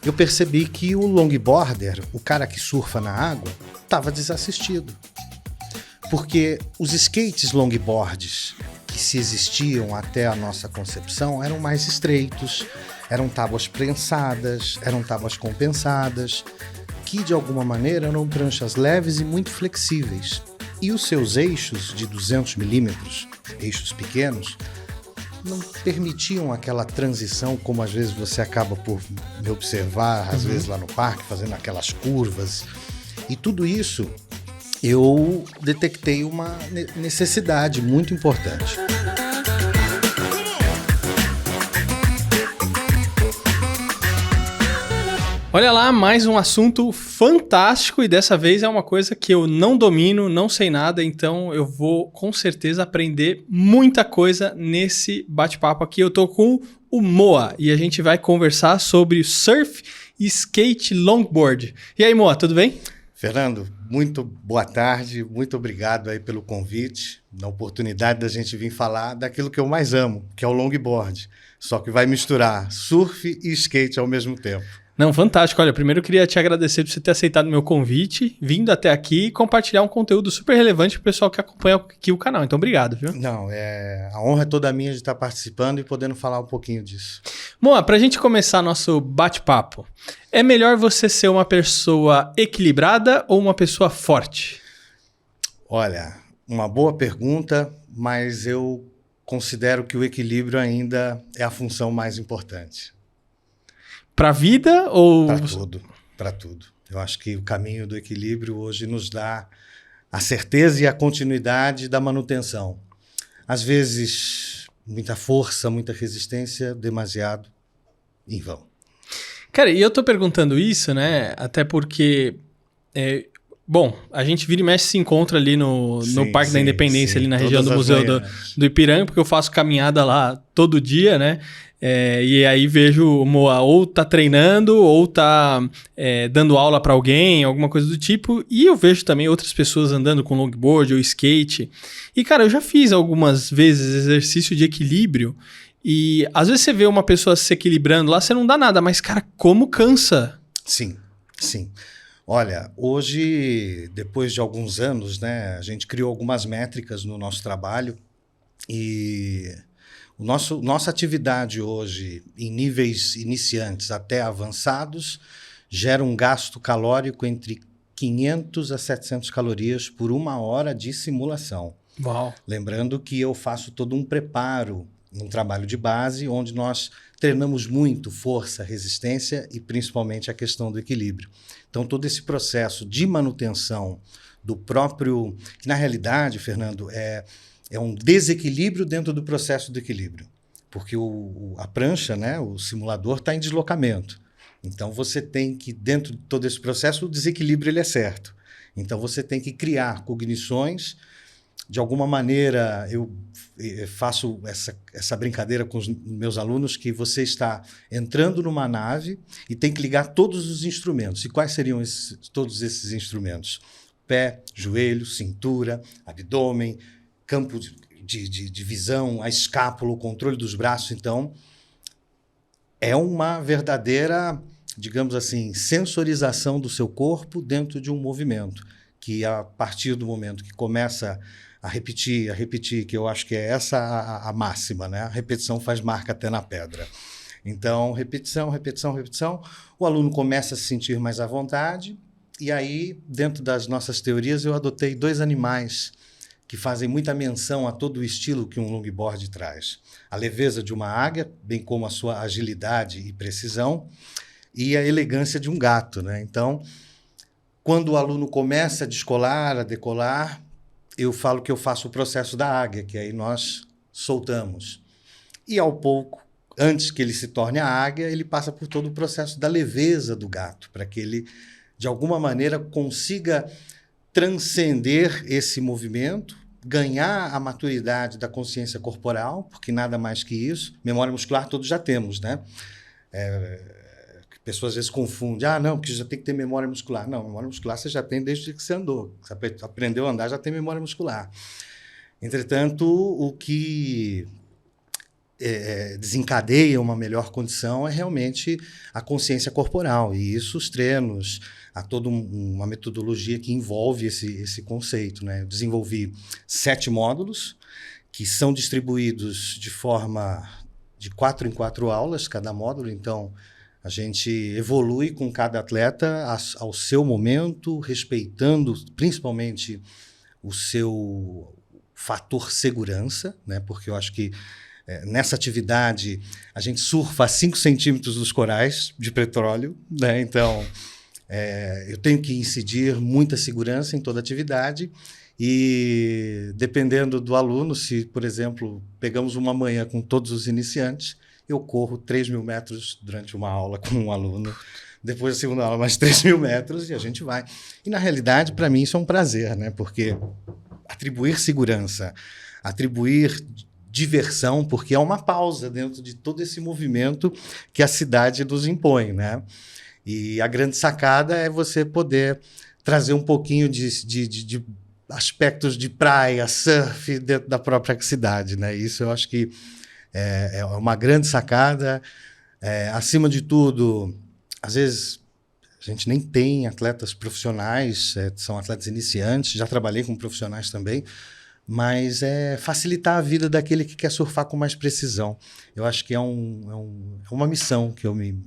eu percebi que o longboarder, o cara que surfa na água, estava desassistido. Porque os skates longboards que se existiam até a nossa concepção eram mais estreitos, eram tábuas prensadas, eram tábuas compensadas, que de alguma maneira eram pranchas leves e muito flexíveis. E os seus eixos de 200 milímetros, eixos pequenos, não permitiam aquela transição como às vezes você acaba por me observar, às vezes lá no parque, fazendo aquelas curvas. E tudo isso eu detectei uma necessidade muito importante. Olha lá, mais um assunto fantástico e dessa vez é uma coisa que eu não domino, não sei nada, então eu vou com certeza aprender muita coisa nesse bate-papo aqui. Eu tô com o Moa e a gente vai conversar sobre surf e skate longboard. E aí, Moa, tudo bem? Fernando, muito boa tarde, muito obrigado aí pelo convite, na oportunidade da gente vir falar daquilo que eu mais amo, que é o longboard, só que vai misturar surf e skate ao mesmo tempo. Não, fantástico. Olha, primeiro eu queria te agradecer por você ter aceitado o meu convite, vindo até aqui e compartilhar um conteúdo super relevante para o pessoal que acompanha aqui o canal. Então, obrigado, viu? Não, a honra é toda minha de estar participando e podendo falar um pouquinho disso. Moa, para a gente começar nosso bate-papo, é melhor você ser uma pessoa equilibrada ou uma pessoa forte? Olha, uma boa pergunta, mas eu considero que o equilíbrio ainda é a função mais importante. Para a vida ou... Para tudo, para tudo. Eu acho que o caminho do equilíbrio hoje nos dá a certeza e a continuidade da manutenção. Às vezes, muita força, muita resistência, demasiado em vão. Cara, e eu tô perguntando isso, né? Até porque... Bom, a gente vira e mexe se encontra ali no Parque da Independência, ali na região do Museu do Ipiranga, porque eu faço caminhada lá todo dia, né? E aí vejo o Moa ou tá treinando ou tá dando aula para alguém, alguma coisa do tipo. E eu vejo também outras pessoas andando com longboard ou skate. E, cara, eu já fiz algumas vezes exercício de equilíbrio. E às vezes você vê uma pessoa se equilibrando lá, você não dá nada. Mas, cara, como cansa? Sim, sim. Olha, hoje, depois de alguns anos, né, a gente criou algumas métricas no nosso trabalho e nossa atividade hoje, em níveis iniciantes até avançados, gera um gasto calórico entre 500 a 700 calorias por 1 hora de simulação. Uau. Lembrando que eu faço todo um preparo, um trabalho de base, onde nós treinamos muito força, resistência e principalmente a questão do equilíbrio. Então, todo esse processo de manutenção do próprio... Que, na realidade, Fernando, é um desequilíbrio dentro do processo do equilíbrio. Porque a prancha, né, o simulador, está em deslocamento. Então, você tem que, dentro de todo esse processo, o desequilíbrio ele é certo. Então, você tem que criar cognições. De alguma maneira, eu faço essa brincadeira com os meus alunos, que você está entrando numa nave e tem que ligar todos os instrumentos. E quais seriam todos esses instrumentos? Pé, joelho, cintura, abdômen, campo de visão, a escápula, o controle dos braços. Então, é uma verdadeira, digamos assim, sensorização do seu corpo dentro de um movimento, que a partir do momento que começa a repetir, que eu acho que é essa a máxima, né? A repetição faz marca até na pedra. Então, repetição, repetição, repetição, o aluno começa a se sentir mais à vontade, e aí, dentro das nossas teorias, eu adotei 2 animais que fazem muita menção a todo o estilo que um longboard traz. A leveza de uma águia, bem como a sua agilidade e precisão, e a elegância de um gato, né? Então, quando o aluno começa a descolar, a decolar, eu falo que eu faço o processo da águia, que aí nós soltamos. E ao pouco, antes que ele se torne a águia, ele passa por todo o processo da leveza do gato, para que ele, de alguma maneira, consiga transcender esse movimento, ganhar a maturidade da consciência corporal, porque nada mais que isso. Memória muscular todos já temos, né? Pessoas às vezes confundem. Não, porque já tem que ter memória muscular. Não, memória muscular você já tem desde que você andou. Você aprendeu a andar, já tem memória muscular. Entretanto, o que desencadeia uma melhor condição é realmente a consciência corporal. E isso, os treinos, há toda uma metodologia que envolve esse conceito, né? Eu desenvolvi 7 módulos que são distribuídos de forma de 4 em 4 aulas, cada módulo. Então, a gente evolui com cada atleta ao seu momento, respeitando principalmente o seu fator segurança, né? Porque eu acho que nessa atividade a gente surfa a 5 centímetros dos corais de petróleo, né? Então, eu tenho que incidir muita segurança em toda atividade e, dependendo do aluno, se, por exemplo, pegamos uma manhã com todos os iniciantes, eu corro 3.000 metros durante uma aula com um aluno, depois da segunda aula mais 3.000 metros e a gente vai. E, na realidade, para mim isso é um prazer, né? Porque atribuir segurança, atribuir diversão, porque é uma pausa dentro de todo esse movimento que a cidade nos impõe, né? E a grande sacada é você poder trazer um pouquinho de aspectos de praia, surf dentro da própria cidade, né? Isso eu acho que é uma grande sacada. Acima de tudo, às vezes a gente nem tem atletas profissionais, são atletas iniciantes, já trabalhei com profissionais também, mas facilitar a vida daquele que quer surfar com mais precisão. Eu acho que é uma missão que eu me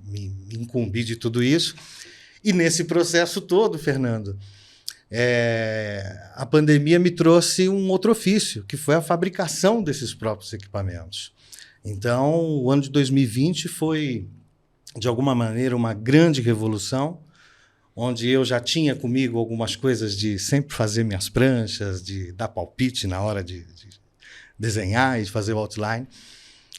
incumbi de tudo isso. E nesse processo todo, Fernando, a pandemia me trouxe um outro ofício, que foi a fabricação desses próprios equipamentos. Então, o ano de 2020 foi, de alguma maneira, uma grande revolução, onde eu já tinha comigo algumas coisas de sempre fazer minhas pranchas, de dar palpite na hora de desenhar e de fazer o outline.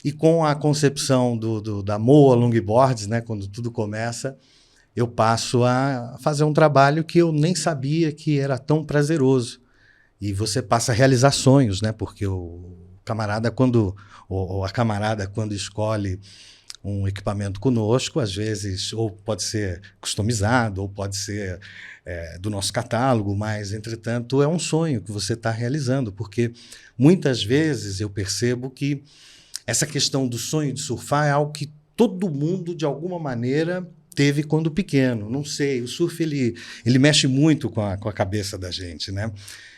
E com a concepção da Moa Longboards, né, quando tudo começa, eu passo a fazer um trabalho que eu nem sabia que era tão prazeroso. E você passa a realizar sonhos, né, porque o camarada, ou a camarada, quando escolhe um equipamento conosco, às vezes, ou pode ser customizado, ou pode ser do nosso catálogo, mas, entretanto, é um sonho que você está realizando, porque muitas vezes eu percebo que essa questão do sonho de surfar é algo que todo mundo, de alguma maneira, teve quando pequeno. Não sei, o surf ele mexe muito com a cabeça da gente, né?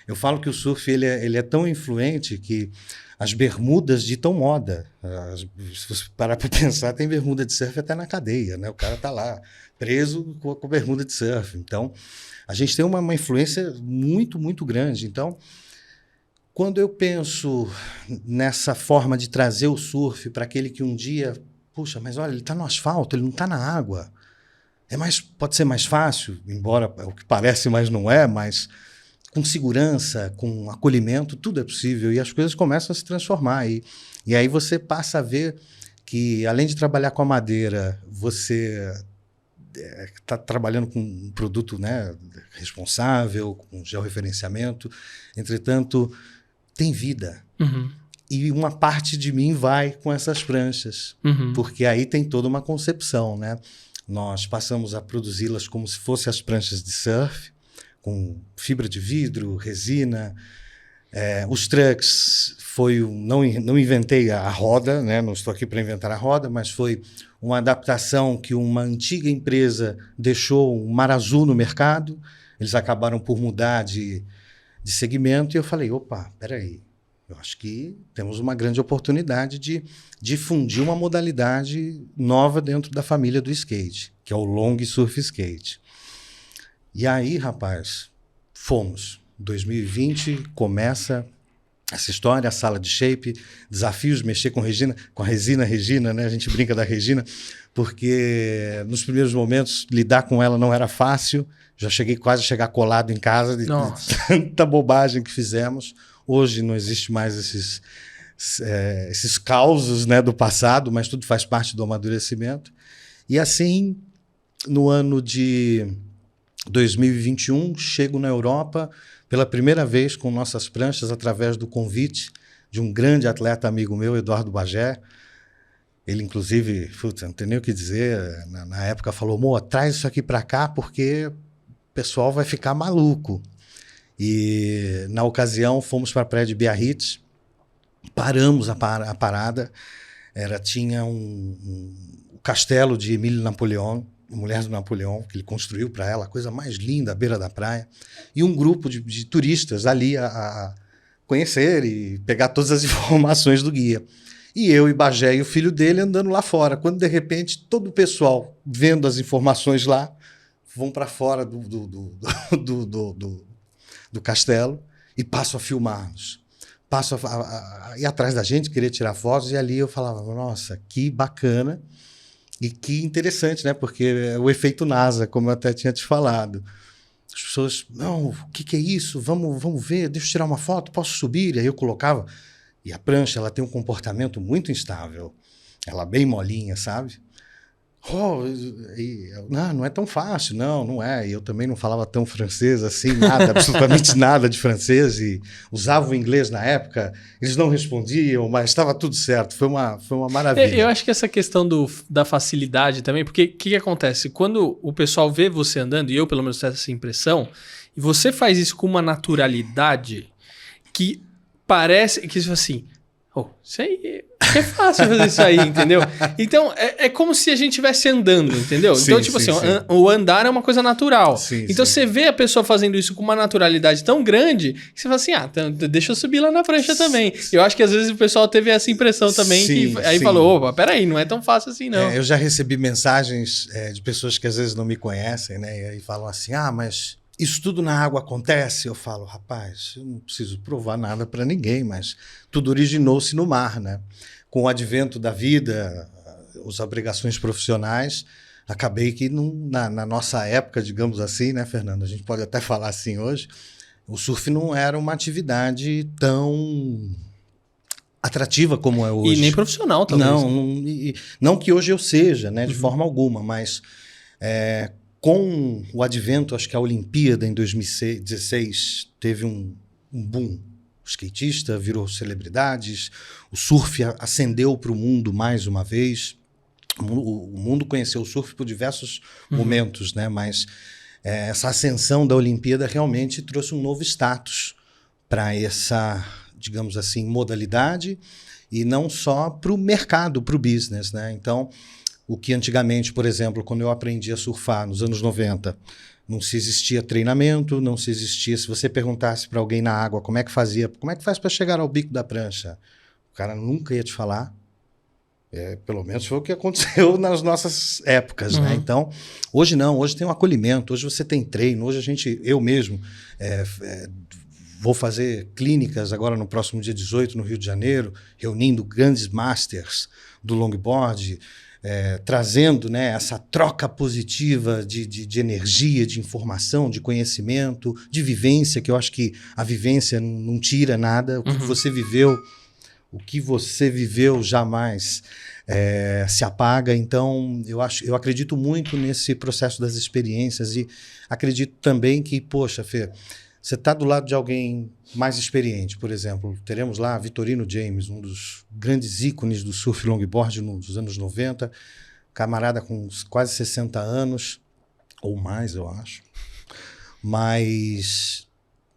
Eu falo que o surf ele é tão influente que as bermudas ditam moda. Se você parar para pensar, tem bermuda de surf até na cadeia, né? O cara está lá, preso com bermuda de surf. Então, a gente tem uma influência muito, muito grande. Então, quando eu penso nessa forma de trazer o surf para aquele que um dia... Puxa, mas olha, ele está no asfalto, ele não está na água. Pode ser mais fácil, embora é o que parece, mas não é, mas... com segurança, com acolhimento, tudo é possível e as coisas começam a se transformar. E aí você passa a ver que, além de trabalhar com a madeira, você está trabalhando com um produto, né, responsável, com georreferenciamento. Entretanto, tem vida. Uhum. E uma parte de mim vai com essas pranchas, porque aí tem toda uma concepção, né? Nós passamos a produzi-las como se fossem as pranchas de surf, com fibra de vidro, resina. Os trucks não inventei a roda, né? Não estou aqui para inventar a roda, mas foi uma adaptação que uma antiga empresa deixou um mar azul no mercado. Eles acabaram por mudar de segmento e eu falei, opa, peraí, eu acho que temos uma grande oportunidade de difundir uma modalidade nova dentro da família do skate, que é o long surf skate. E aí, rapaz, fomos. 2020 começa essa história, a sala de shape, desafios de mexer com a Regina, né? A gente brinca da Regina, porque nos primeiros momentos lidar com ela não era fácil. Já cheguei quase a chegar colado em casa de tanta bobagem que fizemos. Hoje não existe mais esses causos, né, do passado, mas tudo faz parte do amadurecimento. E assim, no ano de 2021, chego na Europa pela primeira vez com nossas pranchas através do convite de um grande atleta amigo meu, Eduardo Bagé. Ele, inclusive, não tem nem o que dizer, na época falou, Moa, traz isso aqui para cá porque o pessoal vai ficar maluco. E, na ocasião, fomos para a praia de Biarritz, paramos a parada. tinha o castelo de Emílio Napoleão, a mulher do Napoleão, que ele construiu para ela, a coisa mais linda, à beira da praia, e um grupo de turistas ali a conhecer e pegar todas as informações do guia. E eu e Bagé e o filho dele andando lá fora, quando de repente todo o pessoal vendo as informações lá, vão para fora do castelo e passam a filmar-nos. Passam a ir atrás da gente, querer tirar fotos, e ali eu falava, nossa, que bacana e que interessante, né? Porque é o efeito NASA, como eu até tinha te falado. As pessoas, não, o que é isso? Vamos ver, deixa eu tirar uma foto, posso subir? E aí eu colocava, e a prancha, ela tem um comportamento muito instável, ela bem molinha, sabe? Não é tão fácil, não é. E eu também não falava tão francês assim, nada, absolutamente nada de francês, e usava o inglês na época, eles não respondiam, mas estava tudo certo, foi uma maravilha. Eu acho que essa questão da facilidade também, porque o que acontece? Quando o pessoal vê você andando, e eu pelo menos tenho essa impressão, e você faz isso com uma naturalidade que parece que isso assim, isso aí é fácil fazer isso aí, entendeu? Então, é como se a gente estivesse andando, entendeu? Sim, então, tipo sim, assim, sim. O andar é uma coisa natural. Sim, então, sim. você vê a pessoa fazendo isso com uma naturalidade tão grande que você fala assim, deixa eu subir lá na prancha também. Eu acho que às vezes o pessoal teve essa impressão também, Sim, que aí sim. falou, opa, peraí, não é tão fácil assim, não. Eu já recebi mensagens de pessoas que às vezes não me conhecem, né? E aí falam assim, mas isso tudo na água acontece? Eu falo, rapaz, eu não preciso provar nada para ninguém, mas tudo originou-se no mar, né? Com o advento da vida, as obrigações profissionais, acabei que na nossa época, digamos assim, né, Fernando? A gente pode até falar assim hoje, o surf não era uma atividade tão atrativa como é hoje. E nem profissional, talvez. Não que hoje eu seja, né, de forma alguma, mas com o advento, acho que a Olimpíada em 2016 teve um boom. O skatista virou celebridades, o surf ascendeu para o mundo mais uma vez. O mundo conheceu o surf por diversos momentos, né? Mas essa ascensão da Olimpíada realmente trouxe um novo status para essa, digamos assim, modalidade, e não só para o mercado, para o business, né? Então, o que antigamente, por exemplo, quando eu aprendi a surfar nos anos 90, não se existia treinamento, não se existia... Se você perguntasse para alguém na água como é que fazia, como é que faz para chegar ao bico da prancha, o cara nunca ia te falar. Pelo menos foi o que aconteceu nas nossas épocas, né? Então, hoje não, hoje tem um acolhimento, hoje você tem treino, hoje eu mesmo vou fazer clínicas agora no próximo dia 18 no Rio de Janeiro, reunindo grandes masters do longboard, trazendo, né, essa troca positiva de energia, de informação, de conhecimento, de vivência, que eu acho que a vivência não tira nada. O que você viveu jamais se apaga. Então, eu acredito muito nesse processo das experiências, e acredito também que, poxa, Fê, você está do lado de alguém mais experiente, por exemplo. Teremos lá Vitorino James, um dos grandes ícones do surf longboard nos anos 90, camarada com quase 60 anos, ou mais, eu acho, mas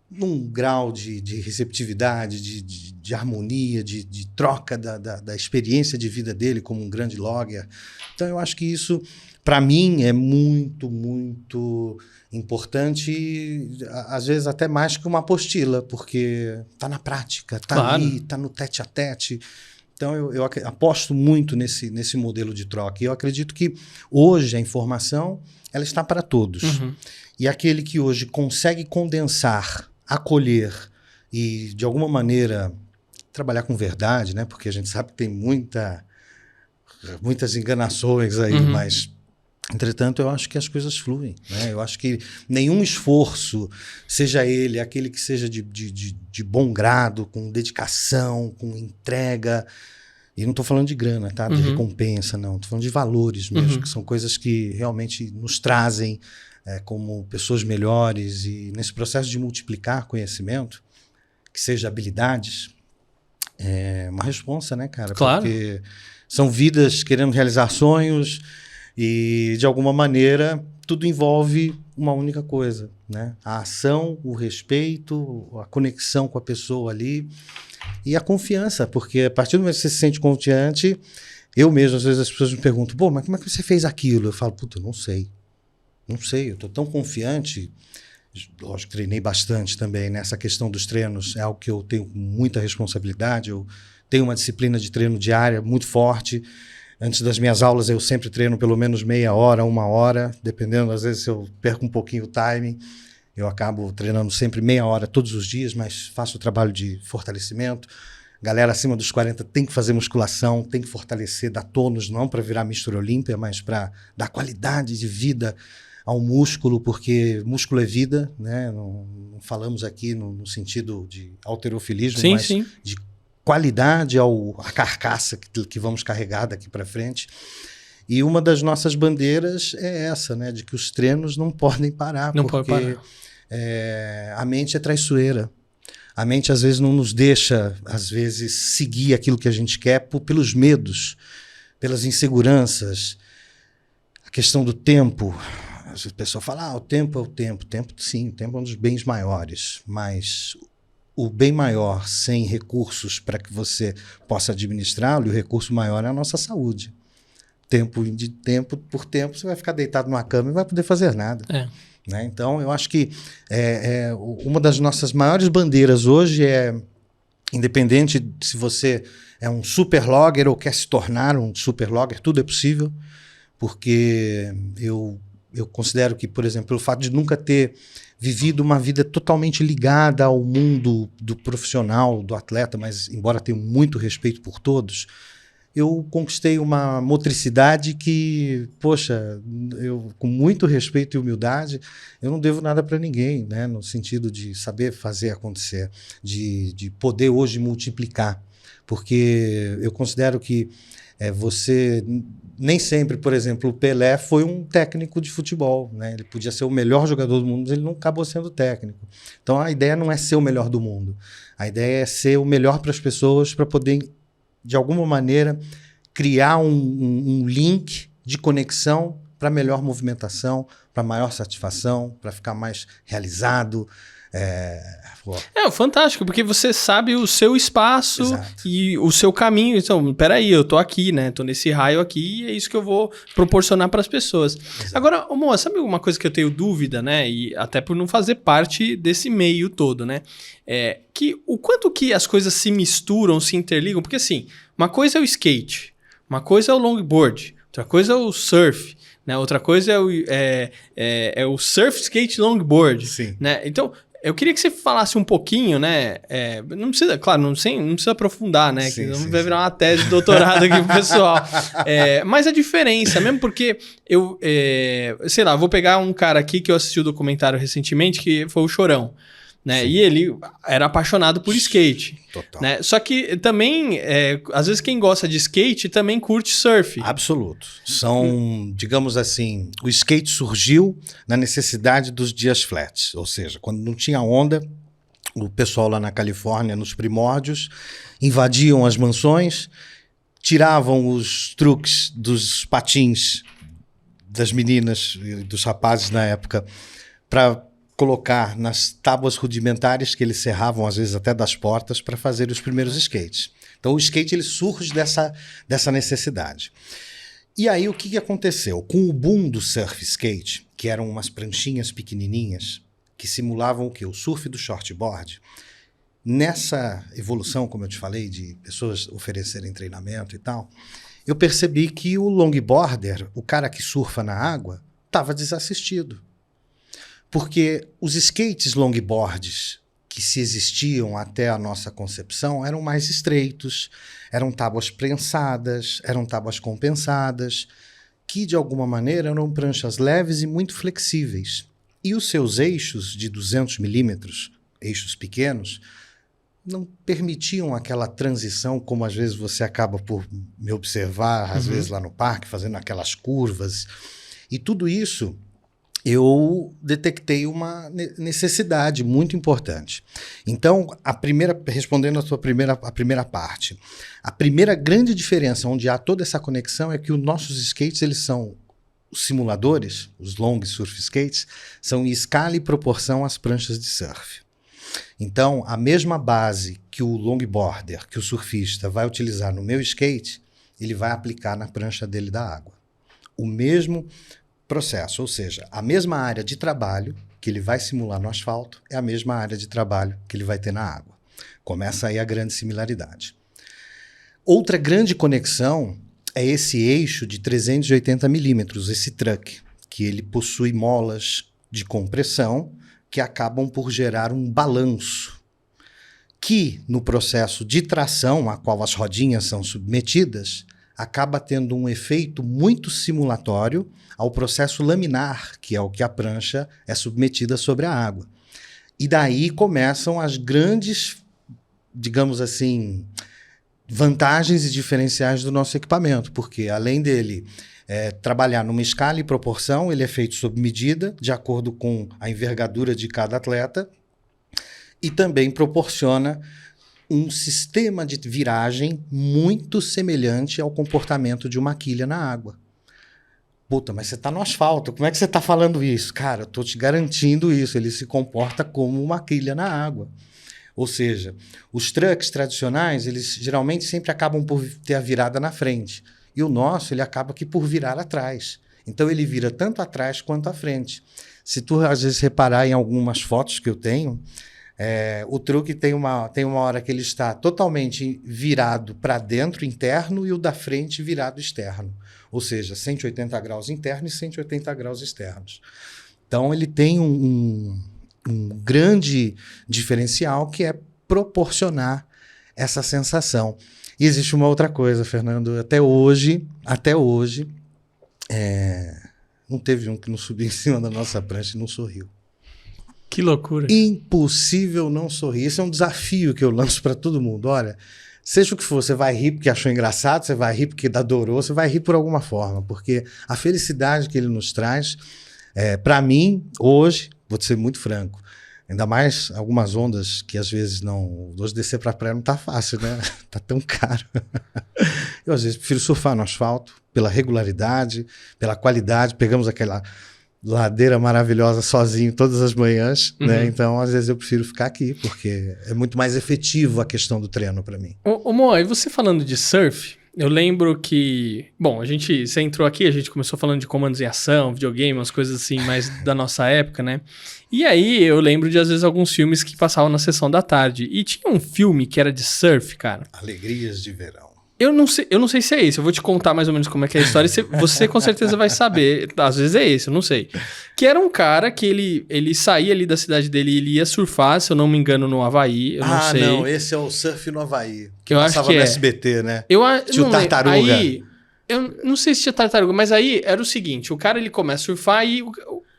num grau de receptividade, de harmonia, de troca da experiência de vida dele como um grande logger. Então, eu acho que isso, para mim, é muito, muito importante, às vezes até mais que uma apostila, porque está na prática, está Claro. ali, está no tete a tete. Então, eu aposto muito nesse modelo de troca. E eu acredito que hoje a informação ela está para todos. E aquele que hoje consegue condensar, acolher e, de alguma maneira, trabalhar com verdade, né? Porque a gente sabe que tem muitas enganações aí, mas, entretanto, eu acho que as coisas fluem, né? Eu acho que nenhum esforço, seja ele aquele que seja de bom grado, com dedicação, com entrega, e não estou falando de grana, tá? De recompensa, não. Estou falando de valores mesmo, que são coisas que realmente nos trazem como pessoas melhores, e nesse processo de multiplicar conhecimento, que seja habilidades, é uma responsa, né, cara? Claro. Porque são vidas querendo realizar sonhos, e de alguma maneira tudo envolve uma única coisa, né? A ação, o respeito, a conexão com a pessoa ali e a confiança, porque a partir do momento que você se sente confiante, eu mesmo, às vezes as pessoas me perguntam, pô, mas como é que você fez aquilo? Eu falo, puta, eu não sei, eu tô tão confiante. Lógico, treinei bastante também, né? Essa questão dos treinos é algo que eu tenho muita responsabilidade, eu tenho uma disciplina de treino diária muito forte. Antes das minhas aulas, eu sempre treino pelo menos meia hora, 1 hora, dependendo, às vezes, se eu perco um pouquinho o timing, eu acabo treinando sempre meia hora todos os dias, mas faço o trabalho de fortalecimento. Galera acima dos 40 tem que fazer musculação, tem que fortalecer, dar tônus, não para virar Mr. Olímpia, mas para dar qualidade de vida ao músculo, porque músculo é vida, né? Não falamos aqui no sentido de halterofilismo, sim, mas sim. de qualidade à carcaça que vamos carregar daqui para frente. E uma das nossas bandeiras é essa, né? De que os treinos não podem parar, Não porque pode parar. A mente é traiçoeira. A mente às vezes não nos deixa, às vezes, seguir aquilo que a gente quer pelos medos, pelas inseguranças, a questão do tempo. A pessoa fala, o tempo é o tempo. Sim, o tempo é um dos bens maiores, mas o bem maior sem recursos para que você possa administrá-lo, e o recurso maior é a nossa saúde. Tempo por tempo, você vai ficar deitado numa cama e não vai poder fazer nada. Né? Então, eu acho que uma das nossas maiores bandeiras hoje é, independente se você é um super logger ou quer se tornar um super logger, tudo é possível, porque eu considero que, por exemplo, o fato de nunca ter vivido uma vida totalmente ligada ao mundo do profissional, do atleta, mas embora tenha muito respeito por todos, eu conquistei uma motricidade que, poxa, eu com muito respeito e humildade, eu não devo nada para ninguém, né? No sentido de saber fazer acontecer, de poder hoje multiplicar, porque eu considero que você... Nem sempre, por exemplo, o Pelé foi um técnico de futebol, né? Ele podia ser o melhor jogador do mundo, mas ele não acabou sendo técnico. Então a ideia não é ser o melhor do mundo. A ideia é ser o melhor para as pessoas, para poder, de alguma maneira, criar um link de conexão para melhor movimentação, para maior satisfação, para ficar mais realizado. Fantástico, porque você sabe o seu espaço. Exato. E o seu caminho. Então, peraí, eu tô aqui, né? Tô nesse raio aqui e é isso que eu vou proporcionar para as pessoas. Exato. Agora, Moa, sabe uma coisa que eu tenho dúvida, né? E até por não fazer parte desse meio todo, né? Que o quanto que as coisas se misturam, se interligam. Porque assim, uma coisa é o skate, uma coisa é o longboard, outra coisa é o surf, né? Outra coisa é o surf, skate, longboard. Sim. Né? Então, eu queria que você falasse um pouquinho, né? Não precisa, claro, não precisa aprofundar, né? Sim, que sim, vai virar uma tese de doutorado aqui pro pessoal. Mas a diferença, mesmo porque sei lá, vou pegar um cara aqui que eu assisti o documentário recentemente, que foi o Chorão. Né? E ele era apaixonado por skate. Total. Né? Só que também, às vezes quem gosta de skate também curte surf. Absoluto. São, digamos assim, o skate surgiu na necessidade dos dias flats. Ou seja, quando não tinha onda, o pessoal lá na Califórnia, nos primórdios, invadiam as mansões, tiravam os truques dos patins das meninas e dos rapazes na época para colocar nas tábuas rudimentares que eles serravam, às vezes até das portas, para fazer os primeiros skates. Então o skate ele surge dessa necessidade. E aí o que aconteceu? Com o boom do surf skate, que eram umas pranchinhas pequenininhas, que simulavam o quê? O surf do shortboard. Nessa evolução, como eu te falei, de pessoas oferecerem treinamento e tal, eu percebi que o longboarder, o cara que surfa na água, estava desassistido. Porque os skates longboards que se existiam até a nossa concepção eram mais estreitos, eram tábuas prensadas, eram tábuas compensadas, que de alguma maneira eram pranchas leves e muito flexíveis. E os seus eixos de 200 milímetros, eixos pequenos, não permitiam aquela transição como às vezes você acaba por me observar, às vezes lá no parque, fazendo aquelas curvas. E tudo isso eu detectei uma necessidade muito importante. Então, respondendo a primeira parte, a primeira grande diferença onde há toda essa conexão é que os nossos skates eles são os simuladores, os long surf skates, são em escala e proporção às pranchas de surf. Então, a mesma base que o longboarder, que o surfista vai utilizar no meu skate, ele vai aplicar na prancha dele da água. O mesmo processo, ou seja, a mesma área de trabalho que ele vai simular no asfalto é a mesma área de trabalho que ele vai ter na água. Começa aí a grande similaridade. Outra grande conexão é esse eixo de 380 milímetros, esse truck, que ele possui molas de compressão que acabam por gerar um balanço, que no processo de tração, a qual as rodinhas são submetidas, acaba tendo um efeito muito simulatório ao processo laminar, que é o que a prancha é submetida sobre a água. E daí começam as grandes, digamos assim, vantagens e diferenciais do nosso equipamento, porque além dele trabalhar numa escala e proporção, ele é feito sob medida, de acordo com a envergadura de cada atleta, e também proporciona um sistema de viragem muito semelhante ao comportamento de uma quilha na água. Puta, mas você está no asfalto, como é que você está falando isso? Cara, eu estou te garantindo isso, ele se comporta como uma quilha na água. Ou seja, os trucks tradicionais, eles geralmente sempre acabam por ter a virada na frente. E o nosso, ele acaba que por virar atrás. Então, ele vira tanto atrás quanto à frente. Se tu, às vezes, reparar em algumas fotos que eu tenho, o truque tem uma hora que ele está totalmente virado para dentro, interno, e o da frente virado externo. Ou seja, 180 graus interno e 180 graus externos. Então, ele tem um grande diferencial que é proporcionar essa sensação. E existe uma outra coisa, Fernando, até hoje, não teve um que não subiu em cima da nossa prancha e não sorriu. Que loucura. Impossível não sorrir. Esse é um desafio que eu lanço para todo mundo. Olha, seja o que for, você vai rir porque achou engraçado, você vai rir porque adorou, você vai rir por alguma forma, porque a felicidade que ele nos traz, para mim, hoje, vou te ser muito franco, ainda mais algumas ondas que às vezes não... Hoje descer para a praia não tá fácil, né? Tá tão caro. Eu às vezes prefiro surfar no asfalto, pela regularidade, pela qualidade. Pegamos aquela ladeira maravilhosa sozinho todas as manhãs, né? Então às vezes eu prefiro ficar aqui, porque é muito mais efetivo a questão do treino para mim. Ô Mo, e você falando de surf, eu lembro que... Bom, você entrou aqui, a gente começou falando de comandos em ação, videogame, umas coisas assim mais da nossa época, né? E aí eu lembro de, às vezes, alguns filmes que passavam na sessão da tarde. E tinha um filme que era de surf, cara. Alegrias de Verão. Eu não sei se é esse. Eu vou te contar mais ou menos como é que é a história. Você com certeza vai saber. Às vezes é esse, eu não sei. Que era um cara que ele saía ali da cidade dele e ele ia surfar, se eu não me engano, no Havaí. Eu não sei. Não, esse é o Surf no Havaí. Que eu passava acho que no SBT, né? Tinha o Tartaruga. Aí, eu não sei se tinha tartaruga, mas aí era o seguinte: o cara ele começa a surfar e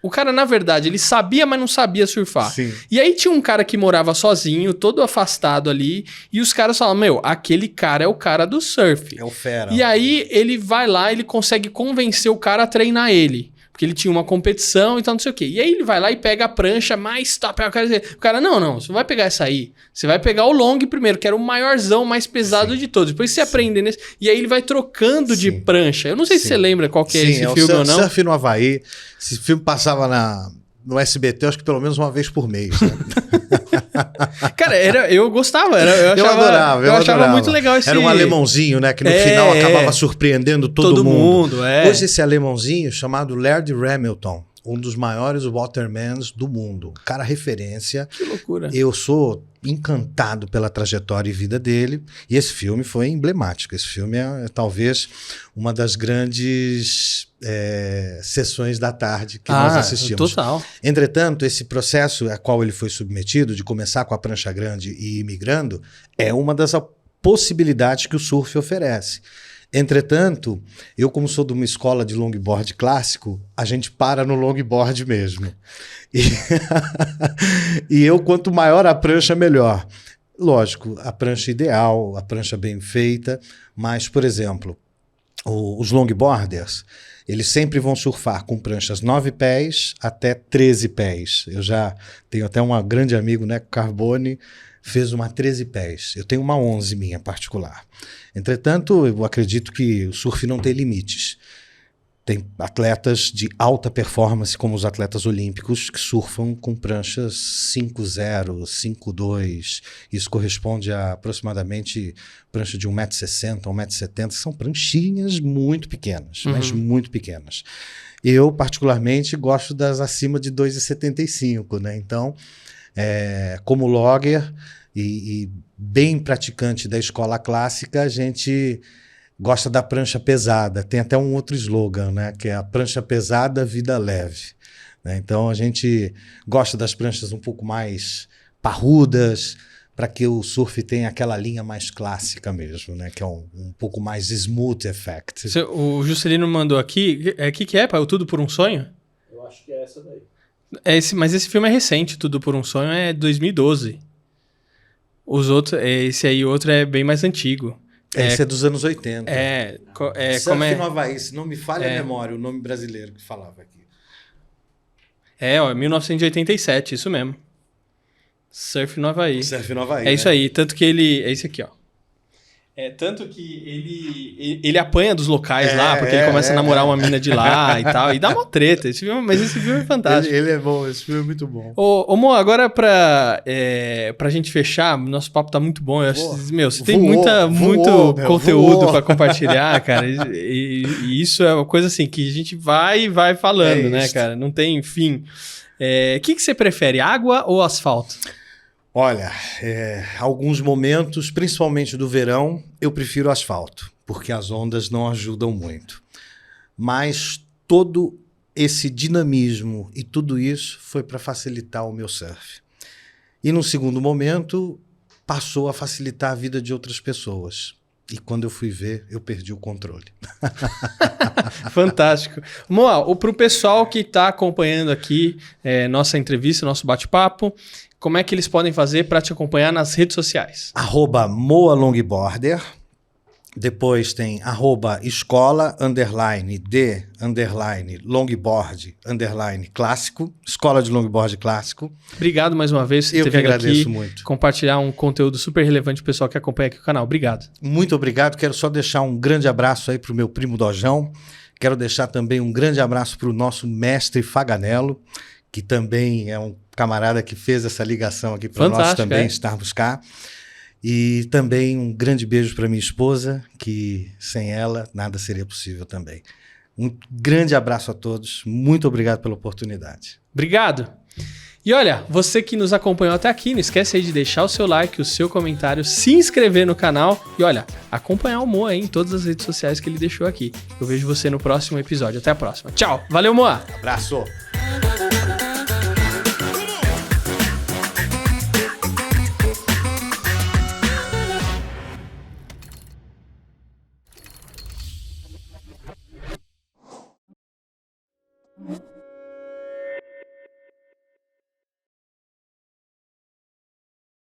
o cara, na verdade, ele sabia, mas não sabia surfar. Sim. E aí tinha um cara que morava sozinho, todo afastado ali, e os caras falavam, aquele cara é o cara do surf. É o fera. E aí ele vai lá, ele consegue convencer o cara a treinar ele. Porque ele tinha uma competição e tal, não sei o quê. E aí ele vai lá e pega a prancha mais top. O cara, não, você não vai pegar essa aí. Você vai pegar o long primeiro, que era o maiorzão, mais pesado de todos. Depois você aprende nesse. E aí ele vai trocando de prancha. Eu não sei se você lembra qual que é esse filme ou não. Surf no Havaí. Esse filme passava no SBT, acho que pelo menos uma vez por mês, né? Cara, eu gostava. Eu adorava. Eu achava muito legal esse... Era um alemãozinho, né? Que no final acabava surpreendendo todo mundo. Hoje esse alemãozinho, chamado Laird Hamilton, um dos maiores watermans do mundo. Cara, referência. Que loucura. Eu sou encantado pela trajetória e vida dele. E esse filme foi emblemático. Esse filme é talvez uma das grandes sessões da tarde que nós assistimos. Total. Entretanto, esse processo a qual ele foi submetido, de começar com a prancha grande e ir migrando, é uma das possibilidades que o surf oferece. Entretanto, eu como sou de uma escola de longboard clássico, a gente para no longboard mesmo. E eu, quanto maior a prancha, melhor. Lógico, a prancha ideal, a prancha bem feita, mas, por exemplo, os longboarders, eles sempre vão surfar com pranchas 9 pés até 13 pés. Eu já tenho até um grande amigo, né, Carbone, fez uma 13 pés. Eu tenho uma 11 minha particular. Entretanto, eu acredito que o surf não tem limites. Tem atletas de alta performance, como os atletas olímpicos, que surfam com pranchas 5.0, 5.2. Isso corresponde a aproximadamente prancha de 1,60 m, 1,70 m. São pranchinhas muito pequenas, mas muito pequenas. Eu, particularmente, gosto das acima de 2,75, né? Então, como logger e bem praticante da escola clássica, a gente gosta da prancha pesada. Tem até um outro slogan, né? Que é a prancha pesada, vida leve. Né? Então, a gente gosta das pranchas um pouco mais parrudas, para que o surf tenha aquela linha mais clássica mesmo, né? Que é um pouco mais smooth effect. O Juscelino mandou aqui, que é, pai? O Tudo por um Sonho? Eu acho que é essa daí. Mas esse filme é recente, Tudo por um Sonho é 2012. Os outros, esse aí, outro é bem mais antigo. Esse é dos anos 80. Surf no Havaí, se não me falha a memória, o nome brasileiro que falava aqui. 1987, isso mesmo. Surf no Havaí. Surf no Havaí. É isso aí, tanto que ele... É esse aqui, ó. Tanto que ele apanha dos locais lá, porque ele começa a namorar uma mina de lá e tal, e dá uma treta. Mas esse filme é fantástico. Ele é bom, esse filme é muito bom. Ô Mo, agora pra gente fechar, nosso papo tá muito bom. Você tem muito conteúdo pra compartilhar, cara. E isso é uma coisa assim que a gente vai falando, né, cara? Não tem fim. O que você prefere, água ou asfalto? Olha, alguns momentos, principalmente do verão, eu prefiro asfalto, porque as ondas não ajudam muito. Mas todo esse dinamismo e tudo isso foi para facilitar o meu surf. E no segundo momento, passou a facilitar a vida de outras pessoas. E quando eu fui ver, eu perdi o controle. Fantástico. Moa, para o pessoal que está acompanhando aqui nossa entrevista, nosso bate-papo, como é que eles podem fazer para te acompanhar nas redes sociais? @moalongboarder. Depois tem @escola_de_longboard_ clássico. Escola de longboard clássico. Obrigado mais uma vez. Eu que agradeço muito. Compartilhar um conteúdo super relevante pro pessoal que acompanha aqui o canal. Obrigado. Muito obrigado. Quero só deixar um grande abraço aí pro meu primo Dojão. Quero deixar também um grande abraço pro nosso mestre Faganello, que também é um camarada que fez essa ligação aqui para nós também estarmos cá. E também um grande beijo para minha esposa, que sem ela nada seria possível também. Um grande abraço a todos. Muito obrigado pela oportunidade. Obrigado. E olha, você que nos acompanhou até aqui, não esquece aí de deixar o seu like, o seu comentário, se inscrever no canal e olha, acompanhar o Moa aí em todas as redes sociais que ele deixou aqui. Eu vejo você no próximo episódio. Até a próxima. Tchau. Valeu, Moa. Abraço.